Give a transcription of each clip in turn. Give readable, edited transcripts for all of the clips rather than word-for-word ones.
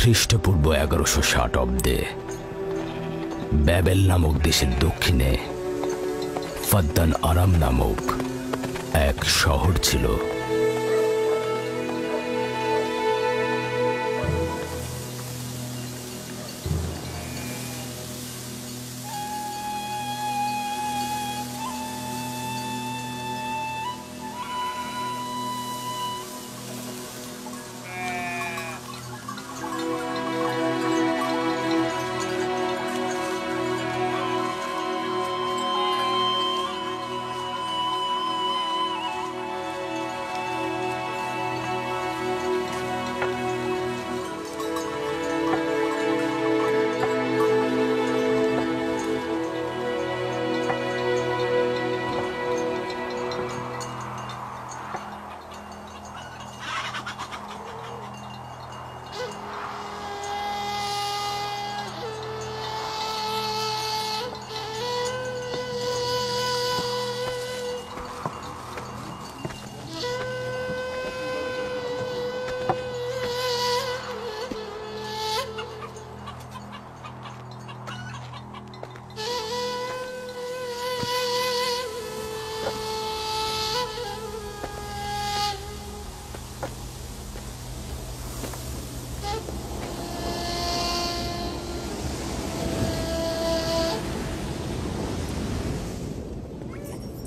খ্রিস্টপূর্ব 1160 অব্দে ব্যাবেল নামক দেশের দক্ষিণে ফাদ্দান আরাম নামক এক শহর ছিল।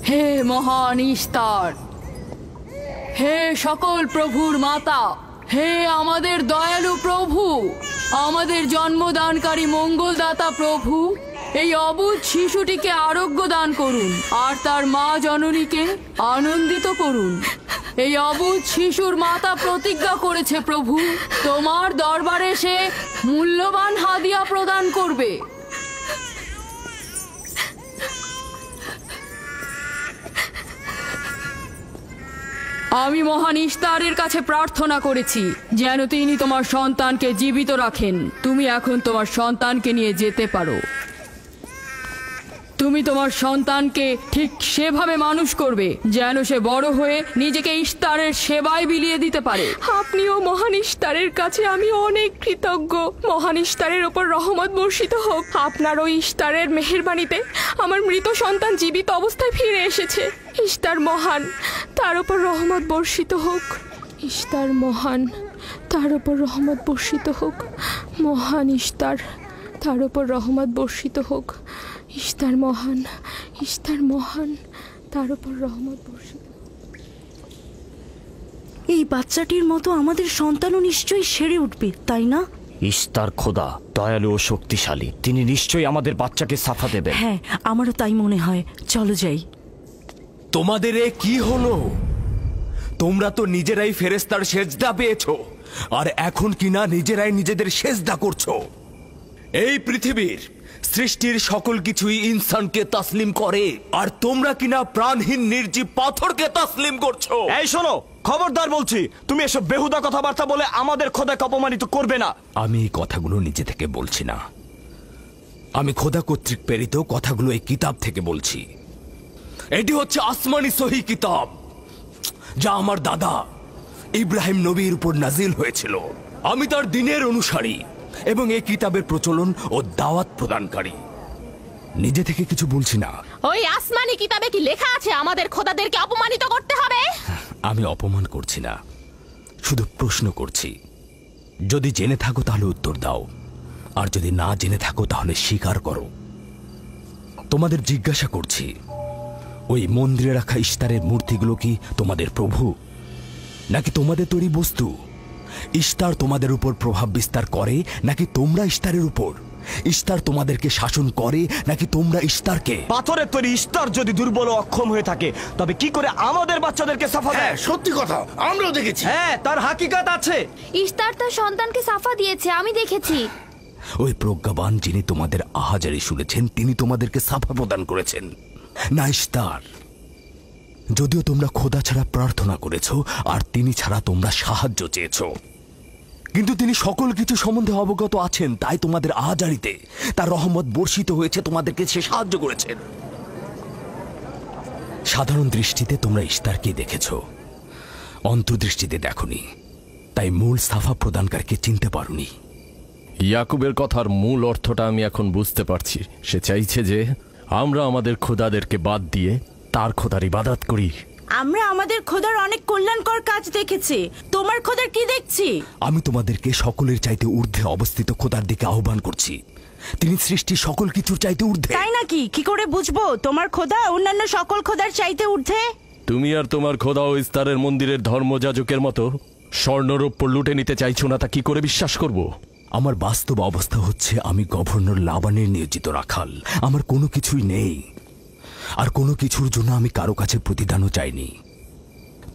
হে মহান ইস্তার, হে সকল প্রভুর মাতা, হে আমাদের দয়ালু প্রভু, আমাদের জন্মদানকারী মঙ্গলদাতা প্রভু, এই অবুঝ শিশুটিকে আরোগ্য দান করুন আর তার মা জননীকে আনন্দিত করুন। এই অবুঝ শিশুর মাতা প্রতিজ্ঞা করেছে প্রভু, তোমার দরবারে সে মূল্যবান হাদিয়া প্রদান করবে। আমি মহান ইস্তারের কাছে প্রার্থনা করেছি যেন তিনি তোমার সন্তানকে জীবিত রাখেন। তুমি এখন তোমার সন্তানকে নিয়ে যেতে পারো। তুমি তোমার সন্তানকে ঠিক সেভাবে মানুষ করবে যেন সে বড় হয়ে নিজেকে ইস্তারের সেবায় বিলিয়ে দিতে পারে। আপনিও মহান ইস্তারের কাছে আমি অনেক কৃতজ্ঞ। মহান ইস্তারের ওপর রহমত বর্ষিত হোক। আপনার ওই ইস্তারের মেহেরবানিতে আমার মৃত সন্তান জীবিত অবস্থায় ফিরে এসেছে। ইস্তার মহান, তার ওপর রহমত বর্ষিত হোক। ইস্তার মহান, তার ওপর রহমত বর্ষিত হোক। মহান ইস্তার, তার ওপর রহমত বর্ষিত হোক। ইস্তার মহান, ইস্তার মহান, তার ওপর রহমত বর্ষিত। এই বাচ্চাটির মতো আমাদের সন্তানও নিশ্চয়ই সেরে উঠবে, তাই না? ইস্তার খোদা দয়ালু ও শক্তিশালী, তিনি নিশ্চয়ই আমাদের বাচ্চাকে সাফা দেবেন। হ্যাঁ, আমারও তাই মনে হয়। চলো যাই। তোমাদের এ কি হলো? তোমরা তো নিজেরাই ফেরেশতার সেজদা পেয়েছো, আর এখন কিনা নিজেরাই নিজেদের সেজদা করছো। এই পৃথিবীর সৃষ্টির সকল কিছুই ইনসানকে তাসলিম করে, আর তোমরা কিনা প্রাণহীন নির্জীব পাথরকে তাসলিম করছো। এই শোনো, খবরদার বলছি, তুমি এসব বেহুদা কথাবার্তা বলে আমাদের খোদাকে অপমানিত করবে না। আমি এই কথাগুলো নিজে থেকে বলছি না, আমি খোদা কর্তৃক প্রেরিত কথাগুলো এই কিতাব থেকে বলছি। এটি হচ্ছে আসমানি সহি কিতাব, যা আমার দাদা ইব্রাহিম নবীর উপর নাজিল হয়েছিল। আমি তার দিনের অনুসারী এবং এই কিতাবের প্রচলন ও দাওয়াত প্রদানকারী। নিজে থেকে কিছু বলছি না। ওই আসমানি কিতাবে কি লেখা আছে আমাদের খোদাদেরকে অপমানিত করতে হবে? আমি অপমান করছি না, শুধু প্রশ্ন করছি। যদি জেনে থাকো তাহলে উত্তর দাও, আর যদি না জেনে থাকো তাহলে স্বীকার করো। তোমাদের জিজ্ঞাসা করছি, ওই মন্দিরে রাখা ইস্তারের মূর্তিগুলো কি তোমাদের প্রভু, নাকি তোমাদের তৈরি বস্তু? ইস্তার তোমাদের উপর প্রভাব বিস্তার করে নাকি তোমরা ইস্তারের উপর? ইস্তার তোমাদেরকে শাসন করে নাকি তোমরা ইস্তারকে? পাথরের তৈরি ইস্তার যদি দুর্বল ও অক্ষম হয়ে থাকে, তবে কি করে আমাদের বাচ্চাদেরকে সাফা দেয়? সত্যি কথা, আমরাও দেখেছি। হ্যাঁ, তার হাকিকাত আছে। ইস্তার তার সন্তানকে সাফা দিয়েছে, আমি দেখেছি। ওই প্রজ্ঞাবান যিনি তোমাদের আহাজারি শুনেছেন, তিনি তোমাদেরকে সাফা প্রদান করেছেন, না ইস্তার। যদিও তোমরা খোদা ছাড়া প্রার্থনা করেছো আর তিনি ছাড়া তোমরা সাহায্য চেয়েছো, কিন্তু তিনি সকল কিছু সম্বন্ধে অবগত আছেন, তাই তোমাদের আহাজারিতে তার রহমত বর্ষিত হয়েছে, তোমাদেরকে সে সাহায্য করেছেন। সাধারণ দৃষ্টিতে তোমরা ইস্তারকে দেখেছো, অন্তর্দৃষ্টিতে দেখোনি, তাই মূল সাফা প্রদানকারীকে চিনতে পারোনি। ইয়াকুবের কথার মূল অর্থটা আমি এখন বুঝতে পারছি। সে চাইছে যে আমরা আমাদের খোদাদেরকে বাদ দিয়ে তার খোদার ইবাদত করি। আমরা আমাদের খোদার অনেক কল্যাণকর কাজ দেখেছি, তোমার খোদার কি দেখছি? আমি তোমাদেরকে সকলের চাইতে ঊর্ধ্বে অবস্থিত খোদার দিকে আহ্বান করছি। তিনি সৃষ্টি সকল কিছুর চাইতে ঊর্ধ্বে। তাই নাকি? কি করে বুঝবো তোমার খোদা অন্যান্য সকল খোদার চাইতে ঊর্ধ্বে? তুমি আর তোমার খোদা ও ইস্তারের মন্দিরের ধর্মযাজকের মতো স্বর্ণরৌপ্য লুটে নিতে চাইছো না, তা কি করে বিশ্বাস করব? আমার বাস্তব অবস্থা হচ্ছে আমি গভর্নর লাবানের নিয়োজিত রাখাল। আমার কোনো কিছুই নেই, আর কোনো কিছুর জন্য আমি কারো কাছে প্রতিদানও চাইনি।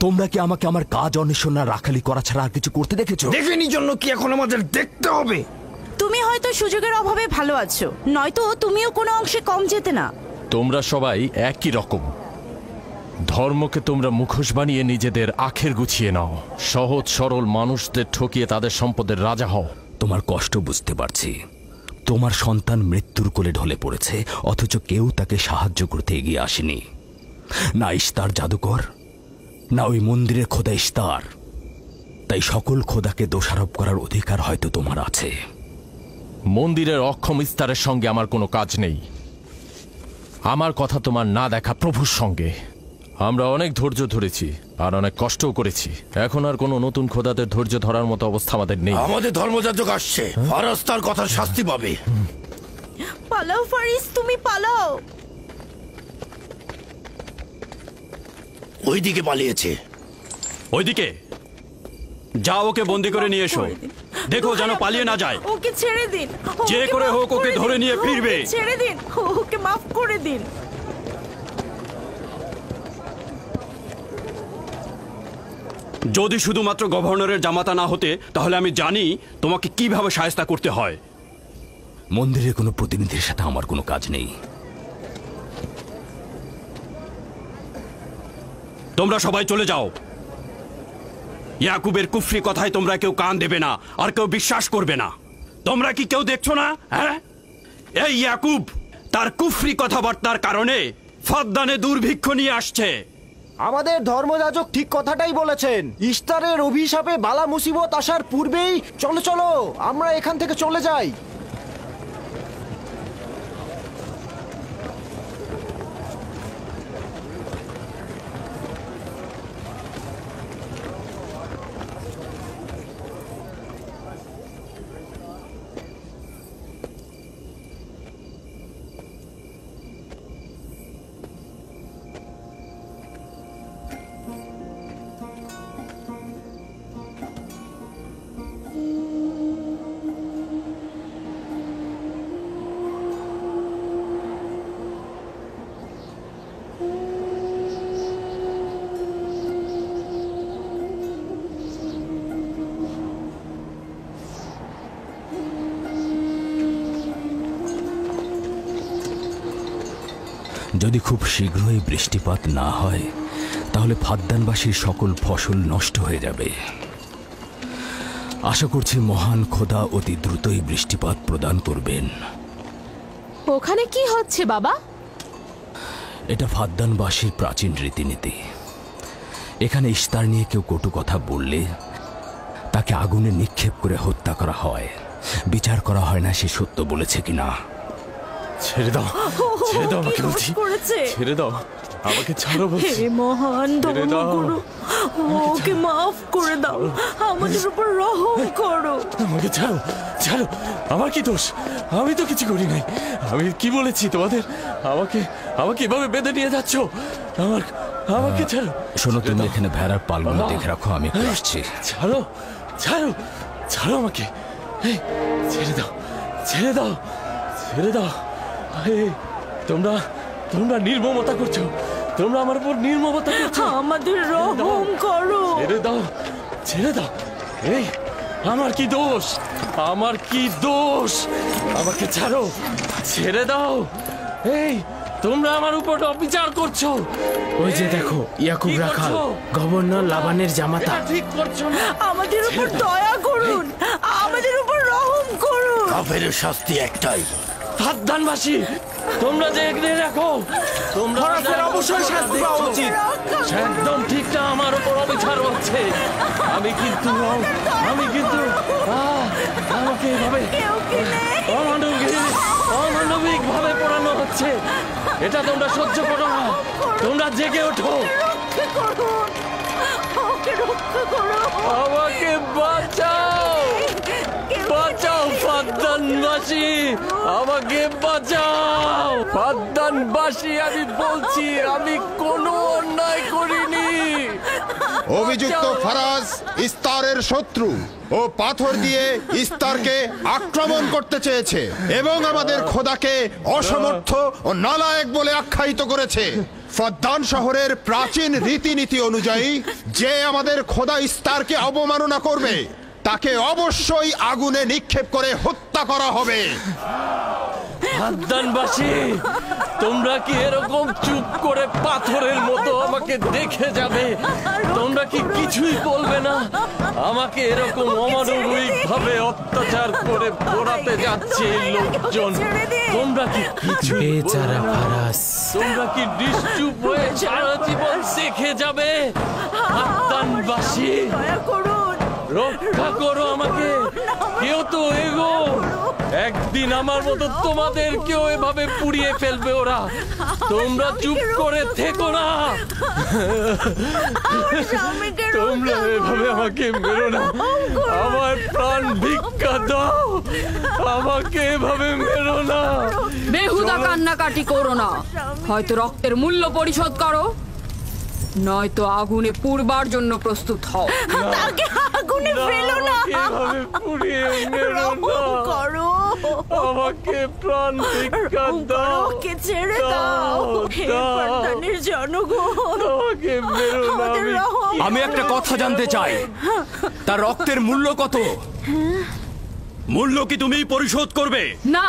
তোমরা কি আমাকে আমার কাজ অন্বেষণ না রাখালি করা ছাড়া আর কিছু করতে দেখেছো? দেখেনি জন্য কি এখন আমাদের দেখতে হবে? তুমি হয়তো সুযোগের অভাবে ভালো আছো, নয়তো তুমিও কোনো অংশে কম যেতে না। তোমরা সবাই একই রকম। ধর্মকে তোমরা মুখোশ বানিয়ে নিজেদের আখের গুছিয়ে নাও, সহজ সরল মানুষদের ঠকিয়ে তাদের সম্পদের রাজা হও। তোমার কষ্ট বুঝতে পারছি। তোমার সন্তান মৃত্যুর কোলে ঢলে পড়েছে, অথচ কেউ তাকে সাহায্য করতে এগিয়ে আসেনি। না ইস্তার জাদুকর, না ওই মন্দিরের খোদা ইস্তার। তাই সকল খোদাকে দোষারোপ করার অধিকার হয়তো তোমার আছে। মন্দিরের অক্ষম ইস্তারের সঙ্গে আমার কোনো কাজ নেই। আমার কথা তোমার না দেখা প্রভুর সঙ্গে। আমরা অনেক ধৈর্য ধরেছি আর অনেক কষ্টও করেছি। এখন আর কোনো নতুন খোদাদের ধৈর্য ধরার মতো অবস্থা আমাদের নেই। আমাদের ধর্মযাজক আসছে, ফারাজ তার কথা শাস্তি পাবে। পালাও ফারিস, তুমি পালাও। ওইদিকে পালিয়েছে। ওইদিকে যাও, ওকে বন্দি করে নিয়ে এসো। দেখো যেন পালিয়ে না যায়। ওকে ছেড়ে দিন, যে ওকে করে মাফ হোক ওকে দিন, ধরে নিয়ে ফিরবে। ওকে ছেড়ে দিন, ওকে মাফ করে দিন। যদি শুধুমাত্র গভর্নরের জামাতা না হতে, তাহলে আমি জানি তোমাকে কিভাবে শায়েস্তা করতে হয়। মন্দিরের কোনো প্রতিনিধির সাথে আমার কোনো কাজ নেই। তোমরা সবাই চলে যাও। ইয়াকুবের কুফরি কথায় তোমরা কেউ কান দেবে না, আর কেউ বিশ্বাস করবে না। তোমরা কি কেউ দেখছো না? হ্যাঁ, এই ইয়াকুব তার কুফরি কথাবার্তার কারণে ফাদ্দানে দুর্ভিক্ষ নিয়ে আসছে। আমাদের ধর্মযাজক ঠিক কথাটাই বলেছেন। ইস্তারের অভিশাপে বালা মুসিবত আসার পূর্বেই চলো চলো আমরা এখান থেকে চলে যাই। যদি খুব শীঘ্রই বৃষ্টিপাত না হয়, তাহলে ফাদ্দানবাসীর সকল ফসল নষ্ট হয়ে যাবে। আশা করছি মহান খোদা অতি দ্রুতই বৃষ্টিপাত প্রদান করবেন। ওখানে কি হচ্ছে বাবা? এটা ফাদ্দানবাসীর প্রাচীন রীতিনীতি। এখানে ইস্তার নিয়ে কেউ কটু কথা বললে তাকে আগুনে নিক্ষেপ করে হত্যা করা হয়। বিচার করা হয় না সে সত্য বলেছে কিনা। ছেড়ে দাও, ছেড়ে দাও আমাকে বলছি, ছেড়ে দাও আমাকে, ছাড়ো বলছি। হে মহান ধর্মগুরু, ওকে মাফ করে দাও, আমাদের উপর রহম করো। আমাকে ছাড়ো, ছাড়ো। আমার কি দোষ? আমি তো কিছু করি নাই। আমি কি বলেছি তোমাদের? আমাকে আমাকে এভাবে বেঁধে নিয়ে যাচ্ছ? আমাকে ছাড়ো। শোনো, তুমি এখানে ভেড়ার পালগুলো দেখে রাখো, আমি একটু আসছি। ছাড়ো, ছাড়ো, ছাড়ো আমাকে। এই, ছেড়ে দাও, ছেড়ে দাও, ছেড়ে দাও। তোমরা তোমরা নির্মমতা করছো, তোমরা আমার উপর নির্মমতা করছো। আমাদের রহম করো। ছেড়ে দাও, ছেড়ে দাও। এই, আমার কি দোষ? আমার কি দোষ? আমাকে ছাড়ো, ছেড়ে দাও। এই, তোমরা আমার উপর অবিচার করছো। ওই যে দেখো, ইয়াকুব রাখাল, গভর্নর লাবানের জামাতা। ঠিক করছো না। আমাদের উপর দয়া করুন, আমাদের উপর রহম করুন। কাফেরের শাস্তি একটাই। ফাদ্দানবাসী, তোমরা যে এগিয়ে রাখো, তোমরা অবশ্যই শাস্তি পাওয়া উচিত। একদম ঠিক না, আমার উপর অবিচার হচ্ছে। আমি কিন্তু আমাকে এভাবে অমানবিক ভাবে পোড়ানো হচ্ছে, এটা তোমরা সহ্য করো না। তোমরা জেগে ওঠো, আমাকে বাঁচাও, বাঁচাও ফাদ্দানবাসী, আমাকে বাঁচাও ফাদ্দানবাসী। আমি বলছি আমি কোনো অন্যায় করিনি। অভিযুক্ত ফারাজ ইস্তারের শত্রু ও পাথর দিয়ে ইস্তারকে আক্রমণ করতে চেয়েছে এবং আমাদের খোদাকে অসমর্থ ও নালায়েক বলে আখ্যায়িত করেছে। ফাদ্দান শহরের প্রাচীন রীতিনীতি অনুযায়ী যে আমাদের খোদা ইস্তারকে অবমাননা করবে তাকে অবশ্যই আগুনে নিক্ষেপ করে হত্যা করা হবে। ফাদ্দানবাসী, তোমরা কি এরকম চুপ করে পাথরের মতো আমাকে দেখে যাবে? তোমরা কি কিছুই বলবে না? আমাকে এরকম অমানবিক ভাবে অত্যাচার করে পোড়াতে যাচ্ছে এই লোকজন। তোমরা কি কিছুই বেচারা ফারাজ, তোমরা কি নিশ্চুপ হয়ে সারা জীবন দেখে যাবে? ফাদ্দানবাসী, রক্ষা করো আমাকে, কেউ তো এগো। একদিন আমার মতো তোমাদের কেউ এভাবে পুড়িয়ে ফেলবে ওরা। তোমরা চুপ করে থেকো না, তোমরা এভাবে আমাকে মেরো না, আমার প্রাণ ভিক্ষা দাও, আমাকে এভাবে মেরো না। বেহুদা কান্নাকাটি করো না, হয়তো রক্তের মূল্য পরিশোধ করো, নয়তো আগুনে পুড়বার জন্য প্রস্তুত হও। তাকে আগুনে ফেলো না, এভাবে পুড়িয়ে মেরো না, করো, আমাকে প্রাণ ভিক্ষা দাও, ওকে ছেড়ে দাও। হে ফাদ্দানের জনগণ, আমাকে মেরো না। আমি একটা কথা জানতে চাই, তার রক্তের মূল্য কত? মূল্য কি তুমি পরিশোধ করবে? না,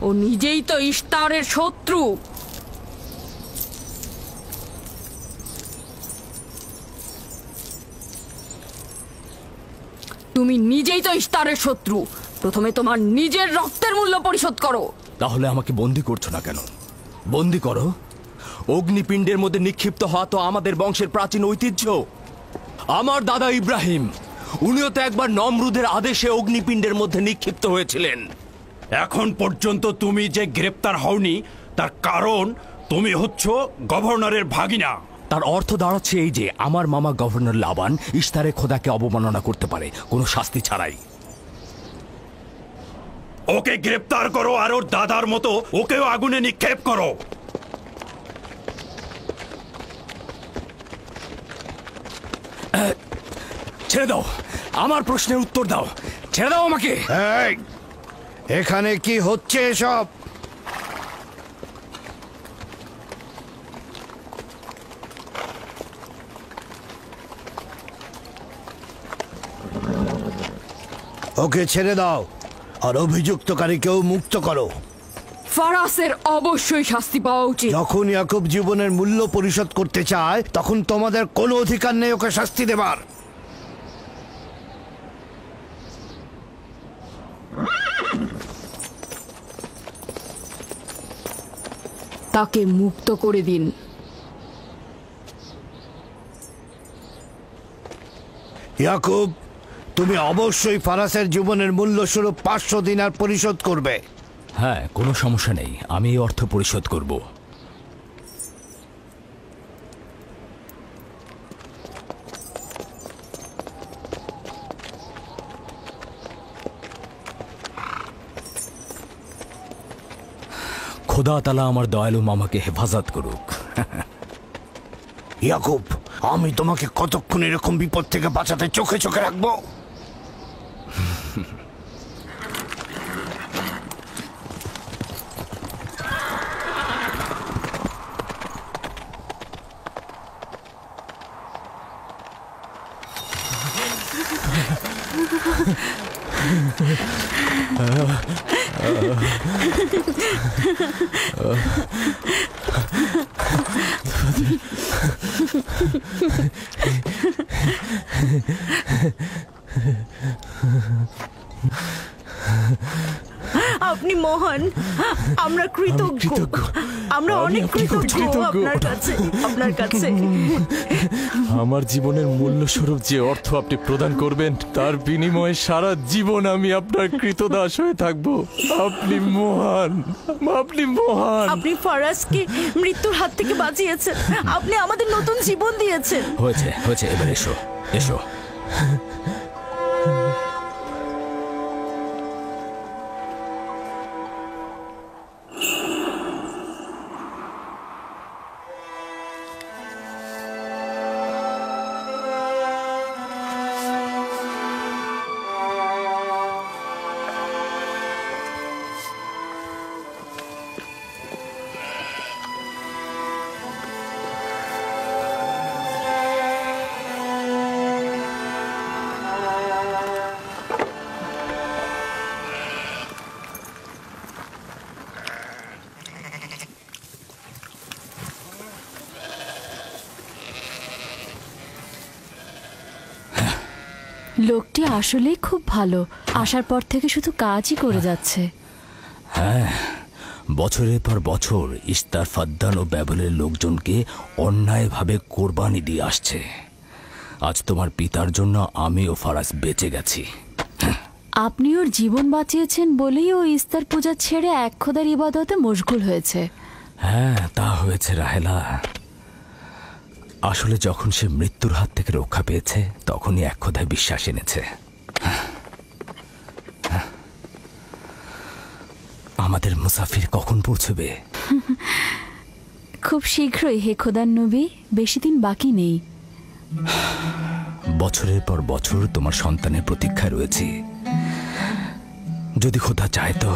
ও নিজেই তো ইস্তারের শত্রু। তুমি নিজেই তো ইস্তারের শত্রু, প্রথমে তোমার নিজের রক্তের মূল্য পরিশোধ করো। তাহলে আমাকে বন্দি করছো না কেন? বন্দি করো। অগ্নিপিণ্ডের মধ্যে নিক্ষিপ্ত হওয়া তো আমাদের বংশের প্রাচীন ঐতিহ্য। আমার দাদা ইব্রাহিম, উনিও তো একবার নমরুদের আদেশে অগ্নিপিণ্ডের মধ্যে নিক্ষিপ্ত হয়েছিলেন। এখন পর্যন্ত তুমি যে গ্রেপ্তার হওনি তার কারণ তুমি হচ্ছ গভর্নরের ভাগিনা। তার অর্থ দাঁড়াচ্ছে এই যে আমার মামা গভর্নর লাবান ইস্তারে খোদাকে অবমাননা করতে পারে কোনো শাস্তি ছাড়াই। ওকে গ্রেপ্তার করো আর ওর দাদার মতো ওকেও আগুনে নিক্ষেপ করো। ছেড়ে দাও, আমার প্রশ্নের উত্তর দাও, ছেড়ে দাও আমাকে। এখানে কি হচ্ছে এসব? ওকে ছেড়ে দাও আর অভিযুক্তকারীকেও মুক্ত করো। ফারাসের অবশ্যই শাস্তি পাওয়া উচিত। যখন ইয়াকুব জীবনের মূল্য পরিশোধ করতে চায় তখন তোমাদের কোনো অধিকার নেই ওকে শাস্তি দেবার। তাকে মুক্ত করে দিন। ইয়াকুব, তুমি অবশ্যই ফারাসের জীবনের মূল্য স্বরূপ 500 দিনার পরিশোধ করবে। হ্যাঁ, কোনো সমস্যা নেই, আমি এই অর্থ পরিশোধ করব। খোদা তাআলা আমার দয়ালু মামাকে হেফাজত করুক। ইয়াকুব, আমি তোমাকে কতক্ষণ এরকম বিপদ থেকে বাঁচাতে চোখে চোখে রাখবো? আপনি মহান, আমরা কৃতজ্ঞ, আমরা অনেক কৃতজ্ঞ আপনার কাছে। আমার জীবনের মূল্য স্বরূপ যে অর্থ আপনি প্রদান করবেন তার বিনিময়ে সারা জীবন আমি আপনার কৃতদাস হয়ে থাকবো। আপনি মহান, আপনি মহান। আপনি ফারাজকে মৃত্যুর হাত থেকে বাঁচিয়েছেন, আপনি আমাদের নতুন জীবন দিয়েছেন। হয়েছে হয়েছে, এবার এসো এসো। লোকটি আসলেই খুব ভালো, আসার পর থেকে শুধু কাজই করে যাচ্ছে। হ্যাঁ, বছরের পর বছর ইস্তার, ফাদ্দান ও ব্যাবলের লোকজনকে অন্যায়ভাবে কোরবানি দিয়ে আসছে। আজ তোমার পিতার জন্য আমি ও ফারাজ বেঁচে গেছি। আপনি ওর জীবন বাঁচিয়েছেন বলেই ও ইস্তার পূজা ছেড়ে এক খোদার ইবাদতে মশগুল হয়েছে। হ্যাঁ, তা হয়েছে রাহেলা। আসলে যখন সে মৃত্যুর হাত থেকে রক্ষা পেয়েছে তখনই এক খোদায় বিশ্বাস এনেছে। আমাদের মুসাফির কখন পৌঁছবে? খুব শীঘ্রই হে খোদার নবী, বেশি দিন বাকি নেই। বছরের পর বছর তোমার সন্তানের প্রতীক্ষায় রয়েছি। যদি খোদা চায় তো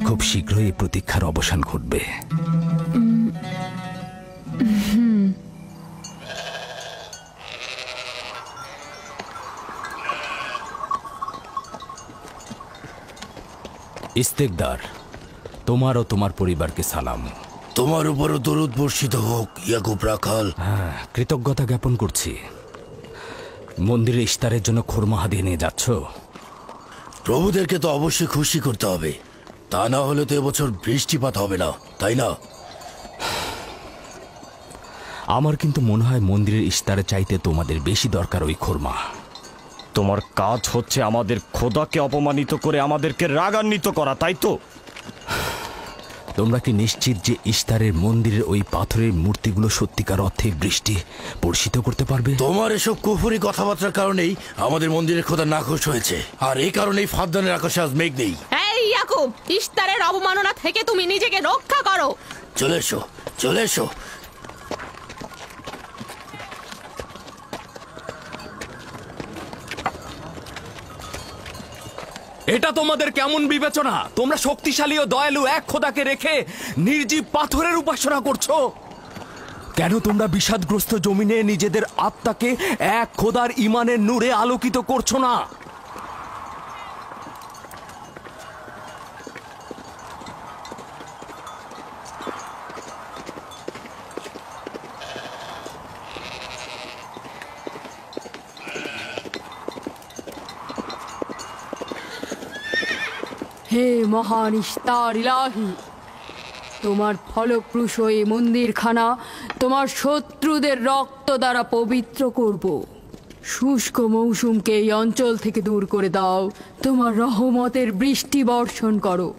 খুব শীঘ্রই এই প্রতীক্ষার অবসান ঘটবে। ইস্তেকদার, তোমার ও তোমার পরিবারকে সালাম। তোমার উপরও দরুদ বর্ষিত হোক ইয়াকুব রাখাল। হ্যাঁ, কৃতজ্ঞতা জ্ঞাপন করছি। মন্দিরে ইস্তারের জন্য খোরমা হাদিয়ে নিয়ে যাচ্ছ? প্রভুদেরকে তো অবশ্যই খুশি করতে হবে, তা না হলে তো এবছর বৃষ্টিপাত হবে না, তাই না? আমার কিন্তু মনে হয় মন্দিরের ইস্তারে চাইতে তোমাদের বেশি দরকার ওই খোরমা। তোমার কাজ হচ্ছে আমাদের খোদাকে অপমানিত করে আমাদেরকে রাগান্বিত করা, তাই তো? তোমরা কি নিশ্চিত যে ইস্তারের মন্দিরের ওই পাথরের মূর্তিগুলো সত্যিকার অর্থে বৃষ্টি বর্ষিত করতে পারবে? তোমার এসব কুফুরি কথাবার্তার কারণেই আমাদের মন্দিরের খোদা নাখোশ হয়েছে, আর এই কারণেই ফাদ্দানের আকাশে আজ মেঘ নেই। এই ইয়াকুব, ইস্তারের অবমাননা থেকে তুমি নিজেকে রক্ষা করো। চলে এসো, চলে এসো। এটা তোমাদের কেমন বিবেচনা? তোমরা শক্তিশালী ও দয়ালু এক খোদাকে রেখে নির্জীব পাথরের উপাসনা করছো। কেন তোমরা বিষাদগ্রস্ত জমিনে নিজেদের আত্মাকে এক খোদার ঈমানের নূরে আলোকিত করছো না? হে মহান ইস্তার ইলাহি, তোমার ফলপ্রসূ এই মন্দিরখানা তোমার শত্রুদের রক্ত দ্বারা পবিত্র করব। শুষ্ক মৌসুমকে এই অঞ্চল থেকে দূর করে দাও, তোমার রহমতের বৃষ্টি বর্ষণ করো।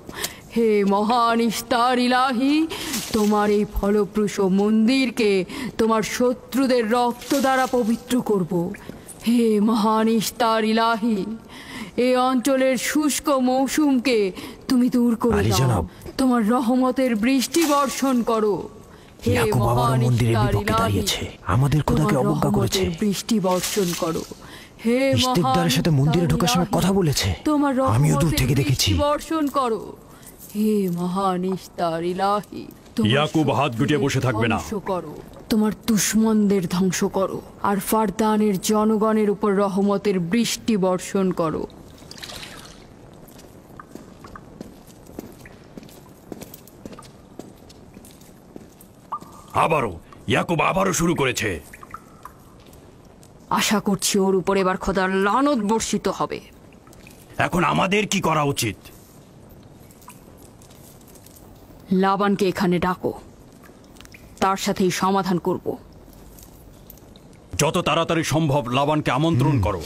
হে মহান ইস্তার ইলাহি, তোমার এই ফলপ্রসূ মন্দিরকে তোমার শত্রুদের রক্ত দ্বারা পবিত্র করব। হে মহান ইস্তার ইলাহি, এই অঞ্চলের শুষ্ক মৌসুমকে তুমি দূর করে দাও, তোমার রহমতের বৃষ্টি বর্ষণ করো। হে মহান ইস্তার ইলাহি, আমাদের খোদাকে অবজ্ঞা করেছে, বৃষ্টি বর্ষণ করো। হে ইস্তেকদারের সাথে মন্দিরে ঢোকার সময় কথা বলেছে, তোমার আমিও দূর থেকে দেখেছি। বর্ষণ করো। হে মহান ইস্তার ইলাহি, ইয়াকুব হাত গুটিয়ে বসে থাকবে না। করো, তোমার দুশমনদের ধ্বংস করো, আর ফারদানের জনগণের উপর রহমতের বৃষ্টি বর্ষণ করো। আবারও শুরু করেছে। আশা করছি ওর উপর এবার খোদার লানত বর্ষিত হবে। এখন আমাদের কি করা উচিত? লাবানকে এখানে ডাকো, তার সাথেই সমাধান করব। যত তাড়াতাড়ি সম্ভব লাবানকে আমন্ত্রণ করো।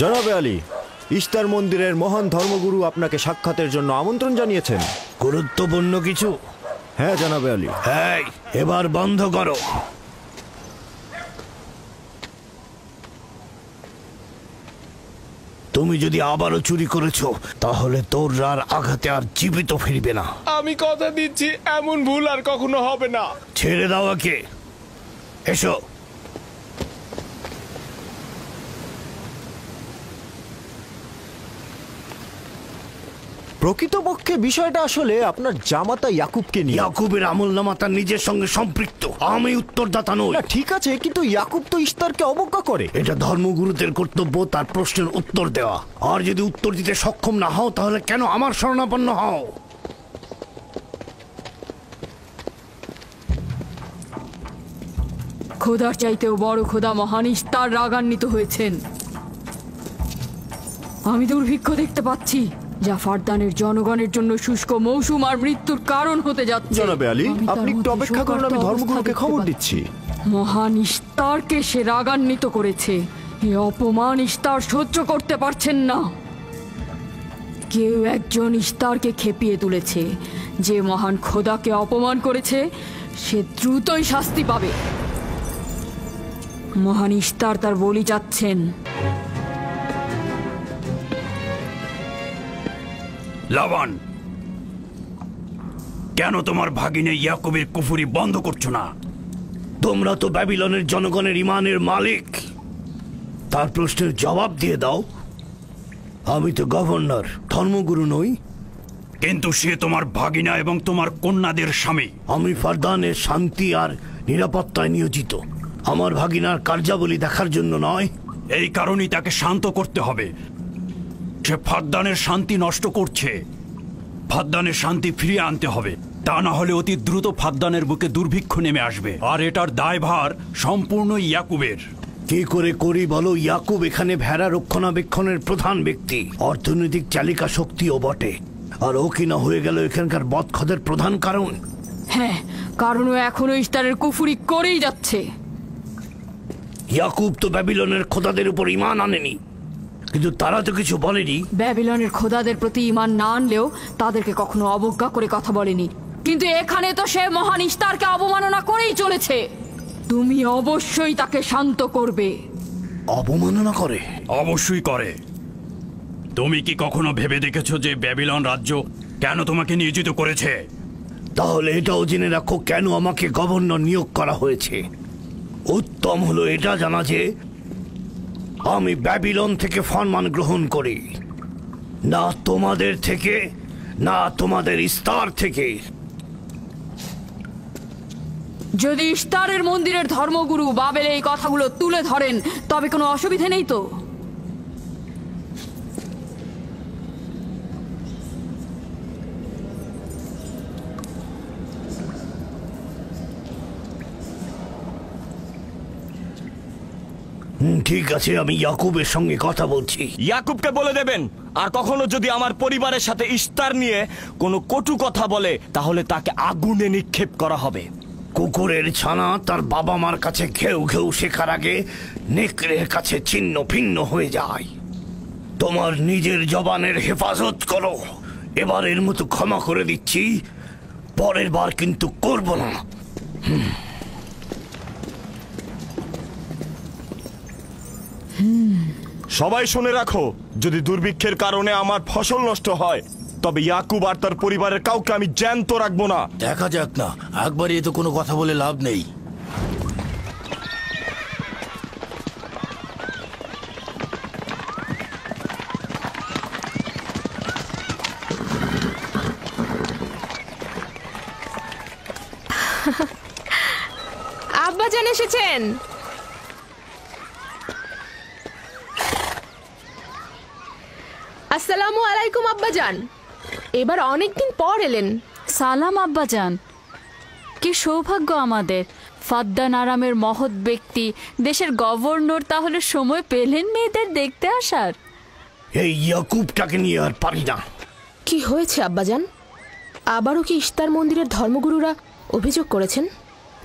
জনাবে আলী, ইস্তার মন্দিরের মহান ধর্মগুরু আপনাকে সাক্ষাতের জন্য আমন্ত্রণ জানিয়েছেন। গুরুত্বপূর্ণ কিছু? হ্যাঁ জনাবে আলী। এই, এবার বন্ধ করো। তুমি যদি আবারও চুরি করেছো তাহলে তোর আর আঘাতে আর জীবিত ফিরবে না। আমি কথা দিচ্ছি এমন ভুল আর কখনো হবে না। ছেড়ে দাও একে। এসো। প্রকৃতপক্ষে বিষয়টা আসলে আপনার জামাতা ইয়াকুবকে নিয়ে। ইয়াকুবের আমলনামা তার নিজের সঙ্গে সম্পৃক্ত। আমি উত্তরদাতা নই। না ঠিক আছে, কিন্তু ইয়াকুব তো ইস্তারকে অবজ্ঞা করে। এটা ধর্মগুরুদের কর্তব্য তার প্রশ্নের উত্তর দেওয়া। আর যদি উত্তর দিতে সক্ষম না হও তাহলে কেন আমার শরণাপন্ন হও? খোদার চাইতেও বড় খোদা মহান ইস্তার রাগান্বিত হয়েছেন। আমি দুর্ভিক্ষ দেখতে পাচ্ছি, যা ফারদানের জনগণের জন্য শুষ্ক মৌসুম আর মৃত্যুর কারণ হতে যাচ্ছে। জনাবে আলী, আপনি একটু অপেক্ষা করুন, আমি ধর্মগুরুকে খবর দিচ্ছি। মহান ইস্তারকে সে রাগান্বিত করেছে। এই অপমান ইস্তার সহ্য করতে পারছেন না। কেউ একজন ইস্তারকে খেপিয়ে তুলেছে। যে মহান খোদাকে অপমান করেছে সে দ্রুতই শাস্তি পাবে। মহান ইস্তার তার বলি চাচ্ছেন। লাবান, কেন তোমার ভাগিনে ইয়াকুবের কুফরি বন্ধ করছো না? তোমরা তো ব্যাবিলনের জনগণের ইমানের মালিক। তার প্রশ্নের জবাব দিয়ে দাও। আমি তো গভর্নর, ধর্মগুরু নই। কিন্তু সে তোমার ভাগিনা এবং তোমার কন্যাদের স্বামী। আমি ফারদানের শান্তি আর নিরাপত্তায় নিয়োজিত। আমার ভাগিনার কার্যাবলী দেখার জন্য নয়। এই কারণেই তাকে শান্ত করতে হবে। সে ফারদানের শান্তি নষ্ট করছে। ফারদানের শান্তি ফিরিয়ে আনতে হবে, তা না হলে অতি দ্রুত ফারদানের বুকে দুর্ভিক্ষ নেমে আসবে। আর এটার দায়ভার সম্পূর্ণ ইয়াকুবের। কি করে করি বলো? ইয়াকুব এখানে ভেড়া রক্ষণাবেক্ষণের প্রধান ব্যক্তি, অর্থনৈতিক চালিকা শক্তিও বটে। আর ও কিনা হয়ে গেল এখানকার বদখদের প্রধান কারণ। হ্যাঁ, কারণ ও এখনো ইস্তারের কুফরি করেই যাচ্ছে। ইয়াকুব তো ব্যাবিলনের খোদাদের উপর ঈমান আনেনি, কিন্তু তারা তো কিছু বলেনি। ব্যাবিলনের খোদাদের প্রতি ঈমান না আনলেও তাদেরকে কখনো অবজ্ঞা করে কথা বলেনি। কিন্তু এখানে তো সে মহান ইস্তারকে অবমাননা করেই চলেছে। তুমি অবশ্যই তাকে শান্ত করবে। অবমাননা করে? অবশ্যই করে। তুমি কি কখনো ভেবে দেখেছো যে ব্যাবিলন রাজ্য কেন তোমাকে নিয়োজিত করেছে? তাহলে এটাও জেনে রাখো কেন আমাকে গভর্নর নিয়োগ করা হয়েছে। উত্তম হলো এটা জানা যে আমি ব্যাবিলন থেকে ফরমান গ্রহণ করি, না তোমাদের থেকে, না তোমাদের ইস্তার থেকে। যদি ইস্তারের মন্দিরের ধর্মগুরু বাবেল এই কথাগুলো তুলে ধরেন তবে কোনো অসুবিধা নেই তো? ঠিক আছে, আমি ইয়াকুবের সঙ্গে কথা বলছি। ইয়াকুবকে বলে দেবেন, আর কখনো যদি আমার পরিবারের সাথে ইস্তার নিয়ে কোনো কটু কথা বলে তাহলে তাকে আগুনে নিক্ষেপ করা হবে। কুকুরের ছানা তার বাবা মার কাছে ঘেউ ঘেউ শেখার আগে নেকড়ের কাছে ছিন্ন ভিন্ন হয়ে যায়। তোমার নিজের জবানের হেফাজত করো। এবারের মতো ক্ষমা করে দিচ্ছি, পরের বার কিন্তু করব না। সবাই শুনে রাখো, যদি দুর্ভিক্ষের কারণে আমার ফসল নষ্ট হয় তবে ইয়াকুব আর তার পরিবারের কাউকে আমি জ্যান্ত রাখবো না। দেখা যাক না, একবারই তো কোনো কথা বলে লাভ নেই। আব্বাজান এসেছেন। আসসালামু আলাইকুম আব্বাজান, এবার অনেকদিন পর এলেন। সালাম আব্বাজান। কি সৌভাগ্য আমাদের, ফাদ্দান আরামের মহৎ ব্যক্তি দেশের গভর্নর তাহলে সময় পেলেন মেয়েদের দেখতে আসার। এই ইয়াকুবটাকে নিয়ে আর পারি না। কি হয়েছে আব্বাজান? আবারও কি ইস্তার মন্দিরের ধর্মগুরুরা অভিযোগ করেছেন?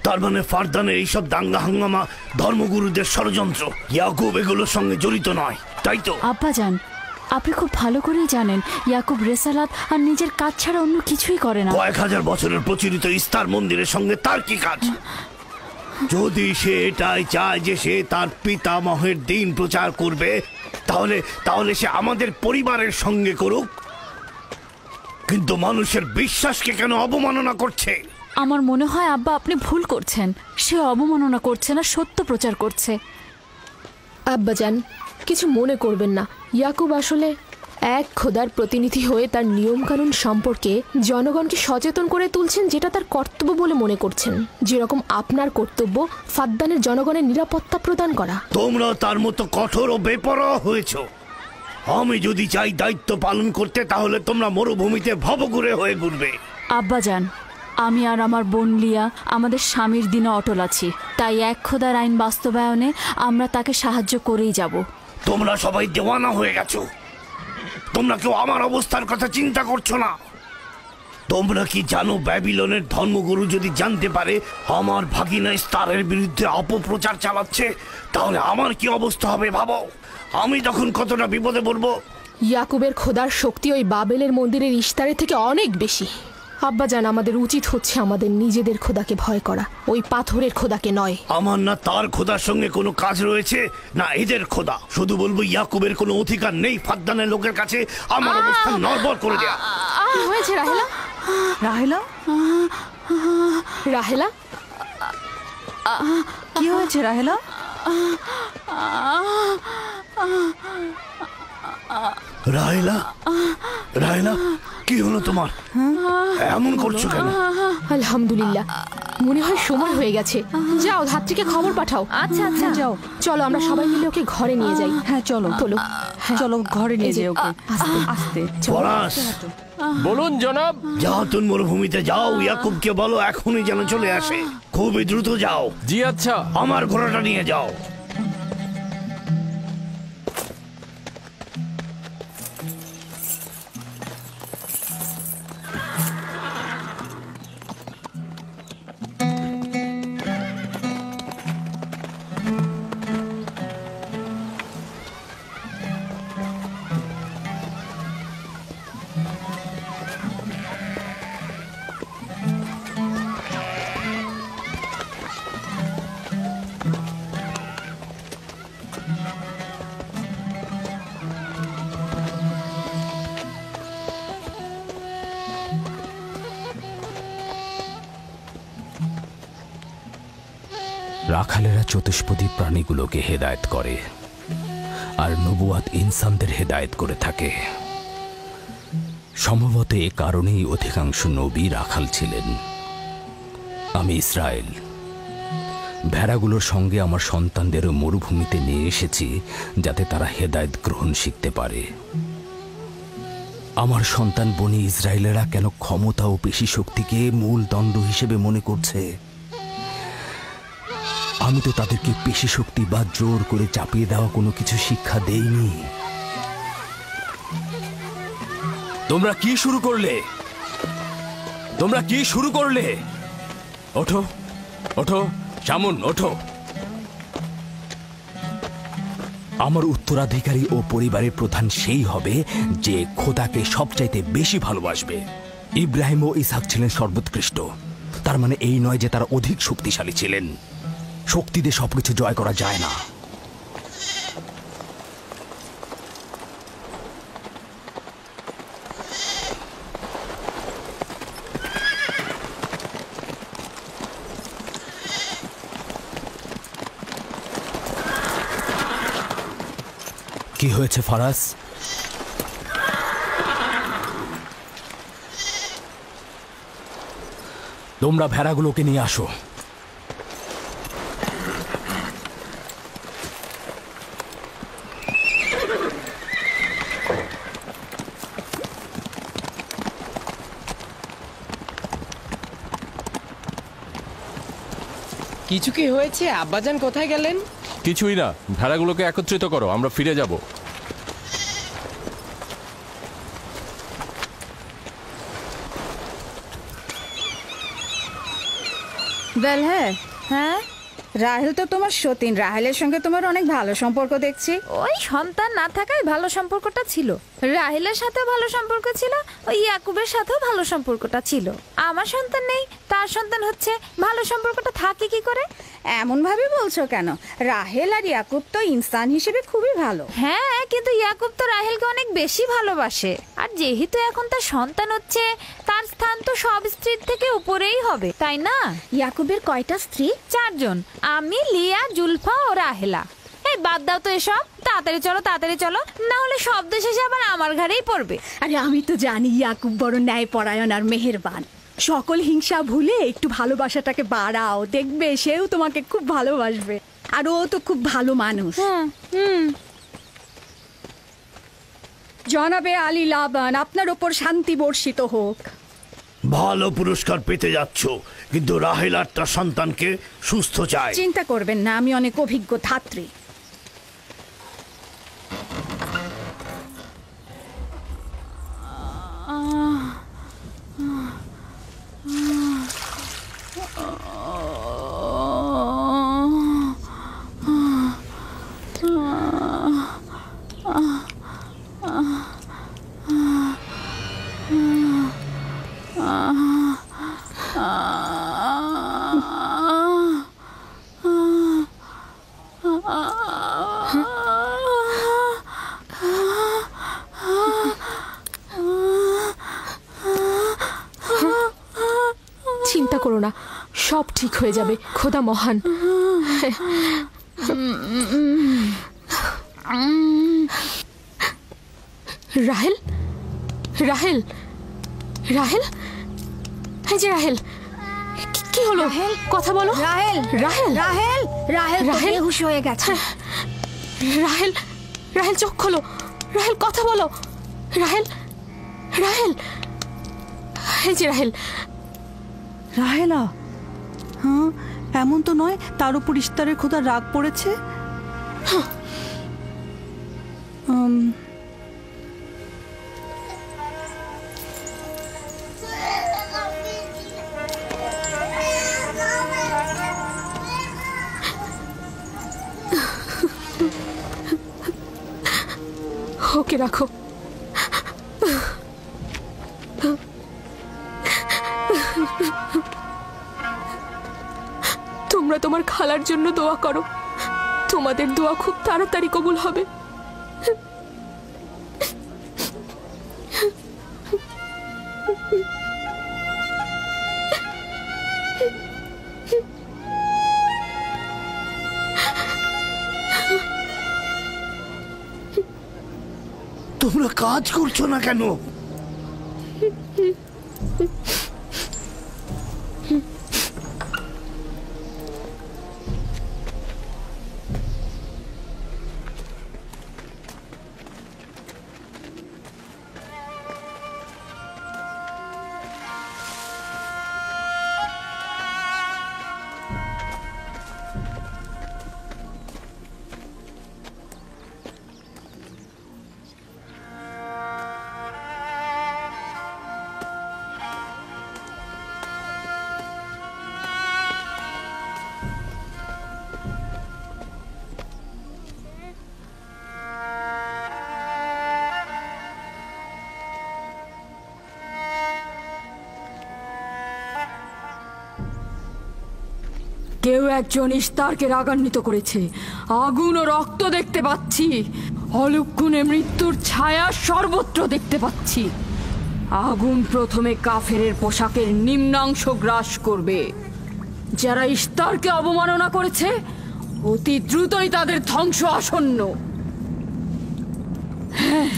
তার মানে ফারদানের এইসব দাঙ্গা হাঙ্গামা ধর্মগুরুদের ষড়যন্ত্র। ইয়াকুব এগুলোর সঙ্গে জড়িত নয়, তাই তো? আব্বাজান, আপনি খুব ভালো করেই জানেন ইয়াকুব রেসালাত আর নিজের কাজ ছাড়া অন্য কিছুই করে না। কয়েক হাজার বছরের প্রচলিত ইস্তার মন্দিরের সঙ্গে তার কি কাজ? যদি সে এটাই চায় যে সে তার পিতামহের দিন প্রচার করবে, তাহলে সে আমাদের পরিবারের সঙ্গে করুক। কিন্তু মানুষের বিশ্বাসকে কেন অবমাননা করছে? আমার মনে হয় আব্বা আপনি ভুল করছেন। সে অবমাননা করছে না, সত্য প্রচার করছে। আব্বাজান, কিছু মনে করবেন না। ইয়াকুব আসলে এক খোদার প্রতিনিধি হয়ে তার নিয়মকানুন সম্পর্কে জনগণকে সচেতন করে তুলছেন, যেটা তার কর্তব্য বলে মনে করছেন। যেরকম আপনার কর্তব্য ফাদ্দানের জনগণের নিরাপত্তা প্রদান করা। তোমরা তার মতো কঠোর ও বেপরোয়া হয়েছো। আমি যদি চাই দায়িত্ব পালন করতে, তাহলে তোমরা মরুভূমিতে ভবঘুরে হয়ে ঘুরবে। আব্বাজান, আমি আর আমার বোন লিয়া আমাদের স্বামীর দিনে অটল আছি, তাই এক খোদার আইন বাস্তবায়নে আমরা তাকে সাহায্য করেই যাব। তোমরা সবাই দেওয়ানা হয়ে গেছো। তোমরা কেউ আমার অবস্থার কথা চিন্তা করছো না। তোমরা কি জানো, ব্যাবিলনের ধর্মগুরু যদি জানতে পারে আমার ভাগিনা ইস্তারের বিরুদ্ধে অপপ্রচার চালাচ্ছে, তাহলে আমার কি অবস্থা হবে ভাবো। আমি তখন কতটা বিপদে পড়বো। ইয়াকুবের খোদার শক্তি ওই বাবেলের মন্দিরের ইস্তারের থেকে অনেক বেশি। আব্বাজান, আমাদের উচিত হচ্ছে আমাদের নিজেদের খোদাকে ভয় করা, ওই পাথরের খোদাকে নয়। আমার না তার খোদার সঙ্গে কোনো কাজ রয়েছে, না এদের খোদা। শুধু বলবো ইয়াকুবের কোনো অধিকার নেই ফাদ্দানের লোকের কাছে আমার অবস্থান নড়বড় করে দেয়া। কি হয়েছে রাহেলা? রাহেলা, রাহেলা, কি হয়েছে রাহেলা? রাহেলা, রাহেলা, কি হলো তোমার? এমন করছো কেন? আলহামদুলিল্লাহ, মনে হয় সময় হয়ে গেছে। যাও, ধাত্রীকে খবর পাঠাও। আচ্ছা আচ্ছা, যাও। চলো আমরা সবাই মিলে ওকে ঘরে নিয়ে যাই। হ্যাঁ চলো, চলো, চলো ঘরে নিয়ে যাই ওকে। আস্তে আস্তে। পলাশ, বলুন জনাব। যাও, তুমি মরুভূমিতে যাও, ইয়াকুবকে বলো এখনই যেন চলে আসে। খুবই দ্রুত যাও। জি আচ্ছা। আমার ঘোড়াটা নিয়ে যাও। রাখালেরা চতুষ্পদী প্রাণীগুলোকে হেদায়েত করে, আর নবুয়াত ইনসানদের হেদায়েত করে থাকে। সম্ভবত এ কারণেই অধিকাংশ নবী রাখাল ছিলেন। আমি ইসরায়েল ভেড়াগুলোর সঙ্গে আমার সন্তানদেরও মরুভূমিতে নিয়ে এসেছি, যাতে তারা হেদায়েত গ্রহণ শিখতে পারে। আমার সন্তান বনি ইসরায়েলেরা কেন ক্ষমতা ও পেশি শক্তিকে মূল দণ্ড হিসেবে মনে করছে? আমি তো তাদেরকে পেশি শক্তি বা জোর করে চাপিয়ে দেওয়া কোনো কিছু শিক্ষা দেইনি। তোমরা কি শুরু করলে? তোমরা কি শুরু করলে? ওঠো, ওঠো, শামুন, ওঠো। আমার উত্তরাধিকারী ও পরিবারের প্রধান সেই হবে যে খোদাকে সবচাইতে বেশি ভালোবাসবে। ইব্রাহিম ও ইসহাক ছিলেন সর্বোৎকৃষ্ট। তার মানে এই নয় যে তারা অধিক শক্তিশালী ছিলেন। শক্তি দিয়ে সবকিছু জয় করা যায় না। কি হয়েছে ফারাজ? তোমরা ভেড়াগুলোকে নিয়ে আসো। কিছু কি হয়েছে? আব্বাজান কোথায় গেলেন? কিছুই না, ভেড়াগুলোকে একত্রিত করো, আমরা ফিরে যাব। বেল, হ্যাঁ রাহেল তো তোমার সতীন। রাহেলের সঙ্গে তোমার অনেক ভালো সম্পর্ক দেখছি। ওই সন্তান না থাকায় ভালো সম্পর্কটা ছিল। রাহেলের সাথে ভালো সম্পর্ক ছিল, ওই ইয়াকুবের সাথেও ভালো সম্পর্কটা ছিল। আমার সন্তান নেই, তার সন্তান হচ্ছে, ভালো সম্পর্কটা থাকে কি করে? এমন ভাবে বলছো কেন? রাহেল আর ইয়াকুব তো ইনসান হিসেবে খুবই ভালো। হ্যাঁ, কিন্তু ইয়াকুব তো রাহেলকে অনেক বেশি ভালোবাসে। আর যেহেতু এখন তার সন্তান হচ্ছে, তার স্থান তো সব স্ত্রীর থেকে উপরেই হবে, তাই না? ইয়াকুবের কয়টা স্ত্রী? 4 জন, আমি, লিয়া, জুলফা ও রাহেলা। এই বাদ দাও তো এসব, তাড়াতাড়ি চলো, না হলে শব্দ শেষে আবার আমার ঘাড়েই পড়বে। আরে আমি তো জানি ইয়াকুব বড় ন্যায়পরায়ণ আর মেহেরবান। সকল হিংসা ভুলে একটু ভালোবাসাটাকে বাড়াও, দেখবে সেও তোমাকে খুব ভালোবাসবে। আর ও তো খুব ভালো মানুষ। জনাবে আলী লাবান, আপনার ওপর শান্তি বর্ষিত হোক। ভালো পুরস্কার পেতে যাচ্ছ, কিন্তু রাহেল আর তার সন্তানকে সুস্থ চাই। চিন্তা করবেন না, আমি অনেক অভিজ্ঞ ধাত্রী। চিন্তা করো না, সব ঠিক হয়ে যাবে, খোদা মহান। রাহেল, রাহেল, রাহেল, এই যে রাহেল, কি হলো? কথা বলো। রাহেল, রাহেল, রাহেল, রাহেল রাহেল বেহুশ হয়ে গেছে। রাহেল, রাহেল চোখ খোলো, রাহেল কথা বলো, রাহেল, রাহেল, এই যে রাহেল। রাহেলা, হ্যাঁ এমন তো নয় তার উপর ইস্তারের খোদা রাগ পড়েছে। ওকে রাখো। তোমরা তোমার খালার জন্য দোয়া করো, তোমাদের দোয়া খুব তাড়াতাড়ি কবুল হবে। তোমরা কাজ করছো না কেন? কেউ একজন ইস্তারকে রাগান্বিত করেছে। আগুন ও রক্ত দেখতে পাচ্ছি, অলক্ষণে মৃত্যুর ছায়া সর্বত্র দেখতে পাচ্ছি। আগুন প্রথমে কাফেরের পোশাকের নিম্নাংশ গ্রাস করবে। যারা ইস্তারকে অবমাননা করেছে, অতি দ্রুতই তাদের ধ্বংস আসন্ন। হ্যাঁ,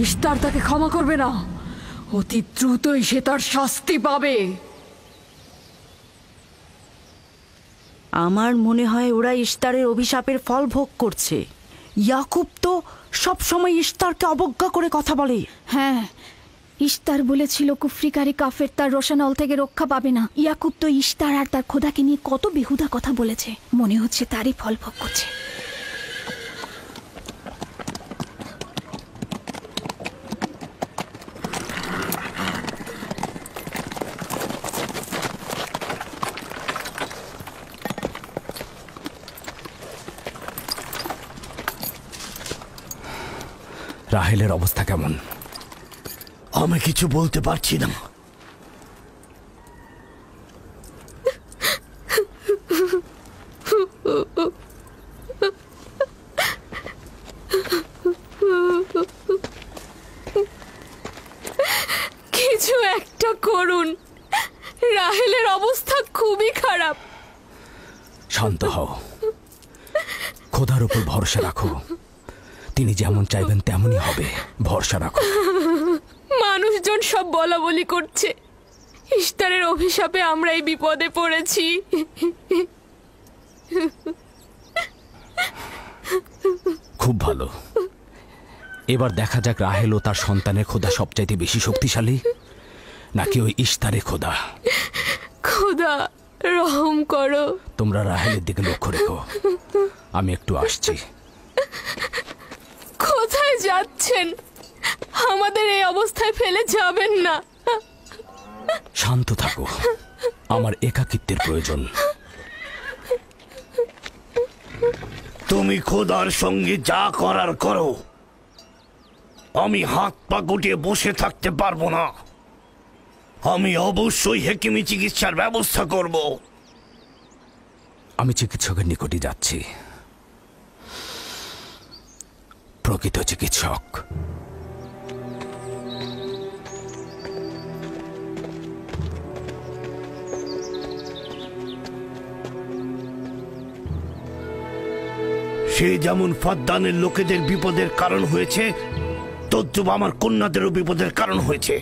ইস্তার তাকে ক্ষমা করবে না, অতি দ্রুতই সে তার শাস্তি পাবে। আমার মনে হয় ওরা ইস্তারের অভিশাপের ফল ভোগ করছে। ইয়াকুব তো সব সময় ইস্তারকে অবজ্ঞা করে কথা বলে। হ্যাঁ, ইশতার বলেছিল কুফরিকারী কাফের তার রোশানল থেকে রক্ষা পাবে না। ইয়াকুব তো ইশতার আর তার খোদাকে নিয়ে কত বেহুদা কথা বলেছে, মনে হচ্ছে তারই ফল ভোগ করছে। রাহেলের অবস্থা কেমন? আমি কিছু বলতে পারছি না। কিছু একটা করুন, রাহেলের অবস্থা খুবই খারাপ। শান্ত হও, খোদার উপর ভরসা রাখো, তিনি যেমন চাইবেন তেমনই হবে, ভরসা রাখো। মানুষজন সব বলা বলি করছে, ইশতারের অভিশাপে আমরা এই বিপদে পড়েছি। খুব ভালো, এবার দেখা যাক রাহেল ও তার সন্তানের খোদা সবচাইতে বেশি শক্তিশালী নাকি ওই ইশতারে খোদা। খোদা রহম করো। তোমরা রাহেলের দিকে লক্ষ্য রেখো, আমি একটু আসছি। কোথায় যাচ্ছেন? আমাদের এই অবস্থায় ফেলে যাবেন না। শান্ত থাকো, আমার একাকিত্বের প্রয়োজন। তুমি খোদার সঙ্গে যা করার করো, আমি হাত পা গুটিয়ে বসে থাকতে পারবো না। আমি অবশ্যই হেকিমি চিকিৎসার ব্যবস্থা করব। আমি চিকিৎসকের নিকটে যাচ্ছি, প্রকৃত চিকিৎসক। সে যেমন ফাদ্দানের লোকেদের বিপদের কারণ হয়েছে, তদ্রুপ আমার কন্যাদেরও বিপদের কারণ হয়েছে।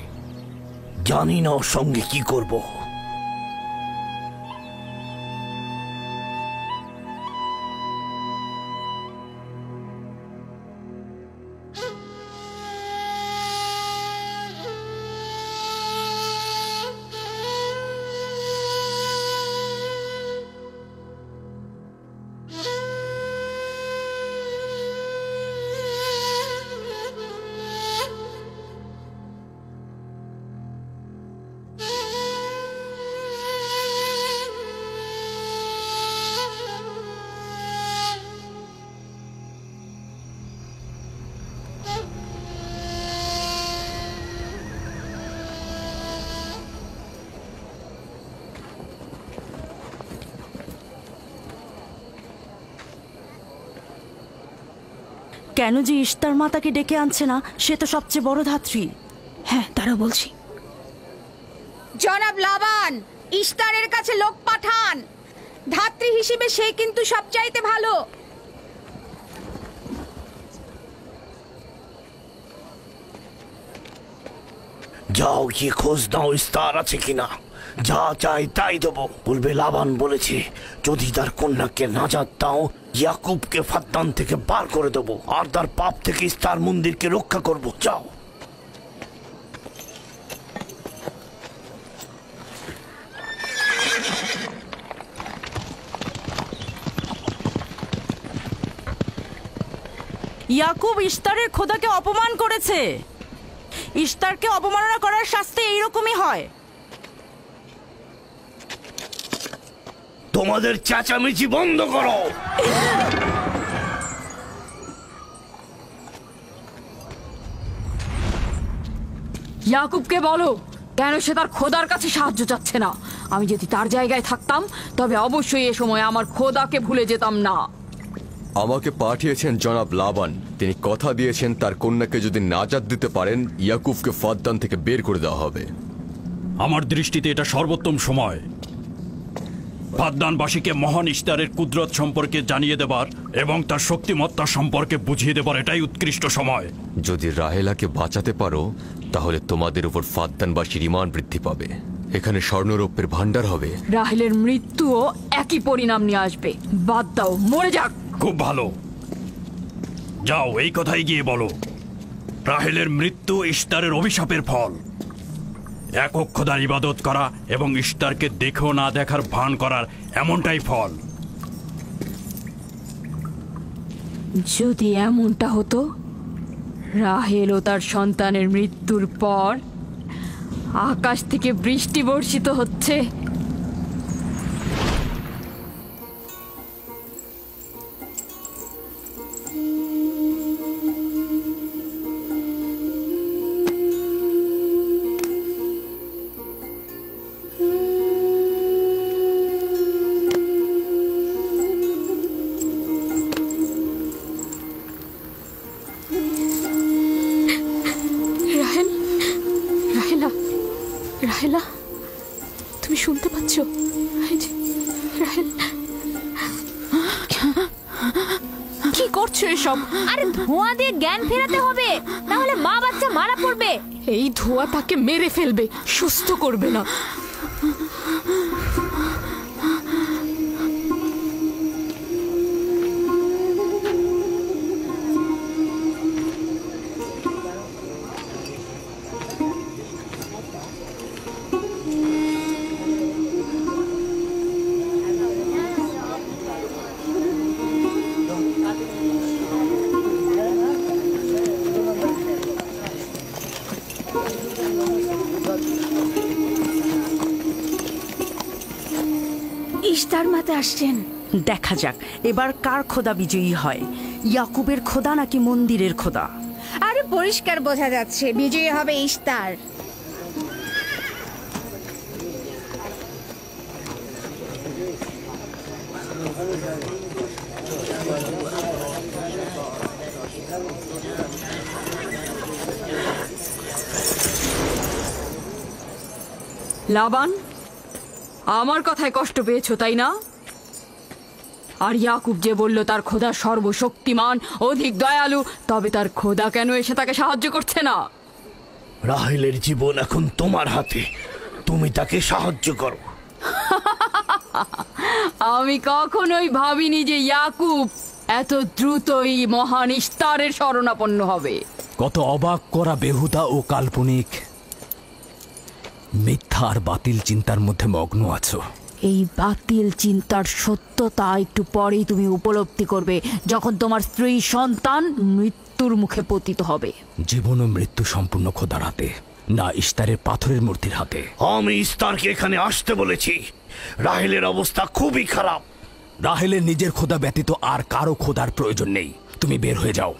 জানি না ওর সঙ্গে কি করব। কেন যে ইশতার মাতাকে ডেকে আনছে না, সে তো সবচেয়ে বড় ধাত্রী। হ্যাঁ, তারা বলছি। জনাব লাবান, ইশতারের কাছে লোক পাঠান। ধাত্রী হিসেবে সে কিন্তু সবচাইতে ভালো। যাও গিয়ে খোঁজ নাও ইস্তার আছে কিনা। যা চাই তাই দেবো। বলবে লাবান বলেছে যদি তার কন্যাকে নাজাত দাও, ইয়াকুবকে ফাদ্দান থেকে বার করে দেবো আর তার পাপ থেকে ইস্তার মন্দিরকে রক্ষা করব। যাও। ইয়াকুব ইশতারের খোদাকে অপমান করেছে। ইশতারকে অবমাননা করার শাস্তি এইরকমই হয়। তোমাদের চেঁচামেচি বন্ধ করো। ইয়াকুবকে বলো কেন সে তার খোদার কাছে সাহায্য চাচ্ছে না। আমি যদি তার জায়গায় থাকতাম তবে অবশ্যই এ সময় আমার খোদাকে ভুলে যেতাম না। আমাকে পাঠিয়েছেন জনাব লাবান। তিনি কথা দিয়েছেন তার কন্যাকে যদি নাজাত দিতে পারেন, ইয়াকুবকে ফাদ্দান থেকে বের করে দেওয়া হবে। আমার দৃষ্টিতে এটা সর্বোত্তম সময় ফাদ্দানবাসীকে মহান ইশতারের কুদরত সম্পর্কে জানিয়ে দেবার এবং তার শক্তিমত্তা সম্পর্কে বুঝিয়ে দেবার এটাই উৎকৃষ্ট সময়। যদি রাহেলাকে বাঁচাতে পারো তাহলে তোমাদের উপর ফাদ্দানবাসীর ঈমান বৃদ্ধি পাবে। এখানে স্বর্ণরৌপ্যের ভান্ডার হবে। রাহেলের মৃত্যুও একই পরিণাম নিয়ে আসবে। বাদ দাও, মরে যাক। খুব ভালো, যাও এই কথাই গিয়ে বলো রাহেলের মৃত্যু ইশতারের অভিশাপের ফল। একক খোদার ইবাদত করা এবং ইস্তারকে দেখেও না দেখার ভান করার এমনটাই ফল। যদি এমনটা হতো, রাহেল ও তার সন্তানের মৃত্যুর পর আকাশ থেকে বৃষ্টি বর্ষিত হচ্ছে, রাহেলা, তুমি শুনতে পাচ্ছ? রাহেল, কি করছো এসব? আরে ধোঁয়া দিয়ে জ্ঞান ফেরাতে হবে, তাহলে মা বাচ্চা মারা পড়বে। এই ধোঁয়া তাকে মেরে ফেলবে, সুস্থ করবে না। ইস্তার মাতে আসছেন। দেখা যাক এবার কার খোদা বিজয়ী হয়, ইয়াকুবের খোদা নাকি মন্দিরের খোদা? আরে পরিষ্কার বোঝা যাচ্ছে বিজয়ী হবে ইস্তার। লাবান, আমার কথায় কষ্ট পেয়েছো তাই না? আর ইয়াকুব যে বলল তার খোদা সর্বশক্তিমান, অধিক দয়ালু, তবে তার খোদা কেন এসে তাকে সাহায্য করছে না? রাহেলের জীবন এখন তোমার হাতে, তুমি তাকে সাহায্য করো। আমি কখনোই ভাবিনি যে ইয়াকুব এত দ্রুতই মহান ইস্তারের শরণাপন্ন হবে। কত অবাক করা বেহুদা ও কাল্পনিক, মিথ্যা আর বাতিল চিন্তার মধ্যে মগ্ন আছো। এই বাতিল চিন্তার সত্যতা একটু পরেই তুমি উপলব্ধি করবে, যখন তোমার স্ত্রী সন্তান মৃত্যুর মুখে পতিত হবে। জীবন ও মৃত্যু সম্পূর্ণ খোদার হাতে, না ইস্তারের পাথরের মূর্তির হাতে। আমি ইস্তারকে এখানে আসতে বলেছি। রাহেলের অবস্থা খুবই খারাপ। রাহেলের নিজের খোদা ব্যতীত আর কারো খোদার প্রয়োজন নেই। তুমি বের হয়ে যাও,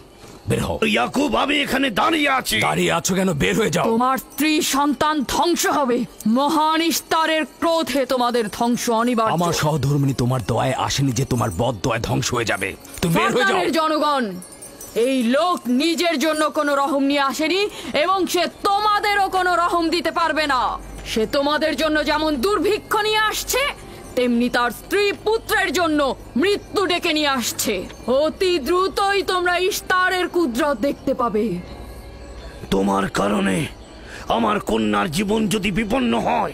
বের হও। ইয়াকুব, আমি এখানে দাঁড়িয়ে আছি। দাঁড়িয়ে আছো কেন? বের হয়ে যাও। তোমার স্ত্রী সন্তান ধ্বংস হবে, মহান ইস্তারের ক্রোধে তোমাদের ধ্বংস অনিবার্য। আমার সহধর্মিনী তোমার দয়ায় আসেনি যে তোমার বদ দয়ায় ধ্বংস হয়ে যাবে। তুমি বের হয়ে যাও। জনগণ, এই লোক নিজের জন্য কোনো রহম নিয়ে আসেনি এবং সে তোমাদেরও কোনো রহম দিতে পারবে না। সে তোমাদের জন্য যেমন দুর্ভিক্ষ নিয়ে আসছে, তেমনি তার স্ত্রী পুত্রের জন্য মৃত্যু ডেকে নিয়ে আসছে। অতি দ্রুতই তোমরা ইস্তারের কুদরত দেখতে পাবে। তোমার কারণে আমার কন্যার জীবন যদি বিপন্ন হয়,